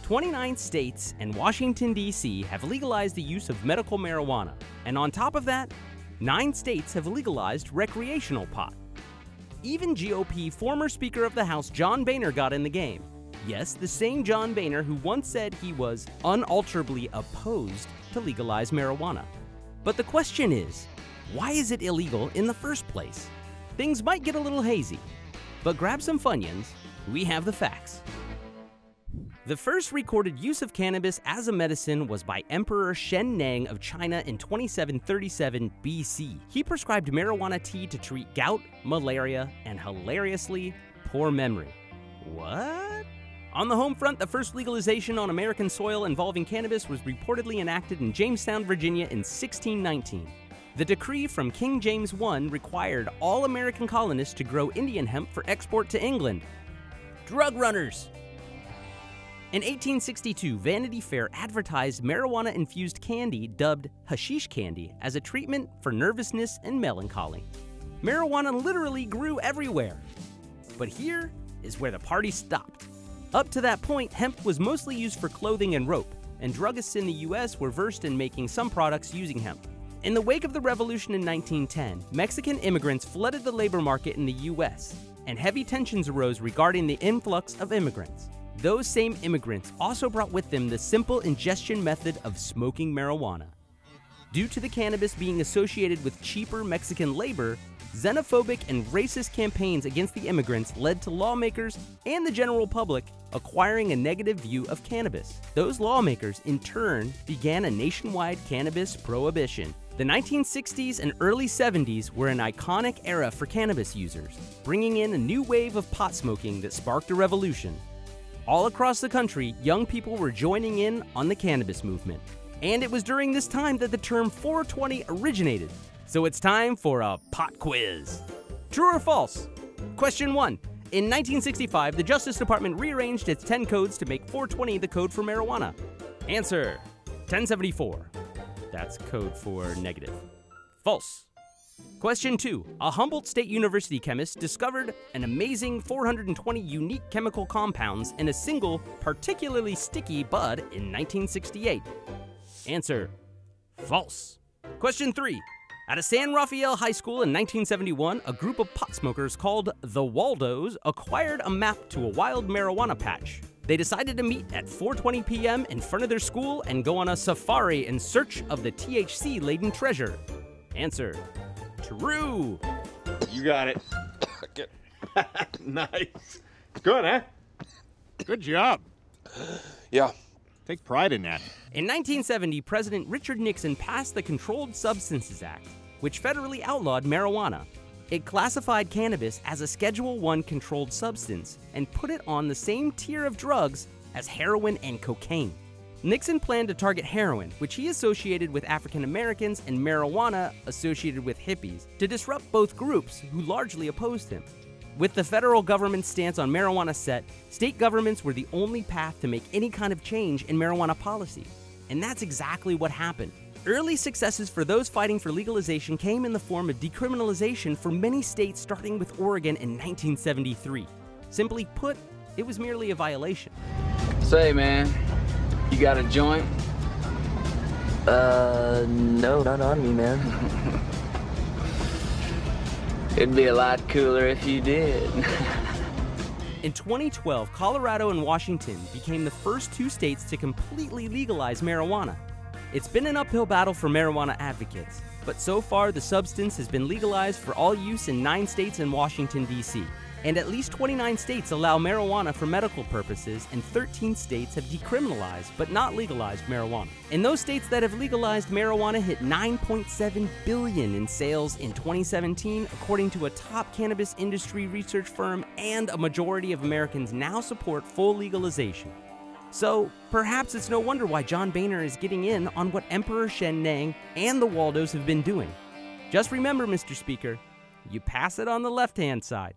29 states and Washington, D.C. have legalized the use of medical marijuana. And on top of that, 9 states have legalized recreational pot. Even GOP former Speaker of the House John Boehner got in the game. Yes, the same John Boehner who once said he was unalterably opposed to legalize marijuana. But the question is, why is it illegal in the first place? Things might get a little hazy, but grab some Funyuns, we have the facts. The first recorded use of cannabis as a medicine was by Emperor Shen Nang of China in 2737 BC. He prescribed marijuana tea to treat gout, malaria, and hilariously, poor memory. What? On the home front, the first legalization on American soil involving cannabis was reportedly enacted in Jamestown, Virginia in 1619. The decree from King James I required all American colonists to grow Indian hemp for export to England. Drug runners! In 1862, Vanity Fair advertised marijuana-infused candy dubbed hashish candy as a treatment for nervousness and melancholy. Marijuana literally grew everywhere. But here is where the party stopped. Up to that point, hemp was mostly used for clothing and rope, and druggists in the US were versed in making some products using hemp. In the wake of the revolution in 1910, Mexican immigrants flooded the labor market in the US, and heavy tensions arose regarding the influx of immigrants. Those same immigrants also brought with them the simple ingestion method of smoking marijuana. Due to the cannabis being associated with cheaper Mexican labor, xenophobic and racist campaigns against the immigrants led to lawmakers and the general public acquiring a negative view of cannabis. Those lawmakers, in turn, began a nationwide cannabis prohibition. The 1960s and early 70s were an iconic era for cannabis users, bringing in a new wave of pot smoking that sparked a revolution. All across the country, young people were joining in on the cannabis movement. And it was during this time that the term 420 originated. So it's time for a pot quiz. True or false? Question 1. In 1965, the Justice Department rearranged its 10 codes to make 420 the code for marijuana. Answer: 1074. That's code for negative. False. Question 2. A Humboldt State University chemist discovered an amazing 420 unique chemical compounds in a single, particularly sticky bud in 1968. Answer: false. Question 3. At a San Rafael High School in 1971, a group of pot smokers called the Waldos acquired a map to a wild marijuana patch. They decided to meet at 4:20 p.m. in front of their school and go on a safari in search of the THC-laden treasure. Answer: true. You got it. Nice. Good, huh? Good job. Yeah. Take pride in that. In 1970, President Richard Nixon passed the Controlled Substances Act, which federally outlawed marijuana. It classified cannabis as a Schedule I controlled substance and put it on the same tier of drugs as heroin and cocaine. Nixon planned to target heroin, which he associated with African Americans, and marijuana associated with hippies, to disrupt both groups who largely opposed him. With the federal government's stance on marijuana set, state governments were the only path to make any kind of change in marijuana policy. And that's exactly what happened. Early successes for those fighting for legalization came in the form of decriminalization for many states, starting with Oregon in 1973. Simply put, it was merely a violation. Say, man, you got a joint? No, not on me, man. It'd be a lot cooler if you did. In 2012, Colorado and Washington became the first 2 states to completely legalize marijuana. It's been an uphill battle for marijuana advocates, but so far the substance has been legalized for all use in 9 states and Washington, D.C. And at least 29 states allow marijuana for medical purposes, and 13 states have decriminalized but not legalized marijuana. And those states that have legalized marijuana hit $9.7 billion in sales in 2017, according to a top cannabis industry research firm, and a majority of Americans now support full legalization. So perhaps it's no wonder why John Boehner is getting in on what Emperor Shen Nang and the Waldos have been doing. Just remember, Mr. Speaker, you pass it on the left-hand side.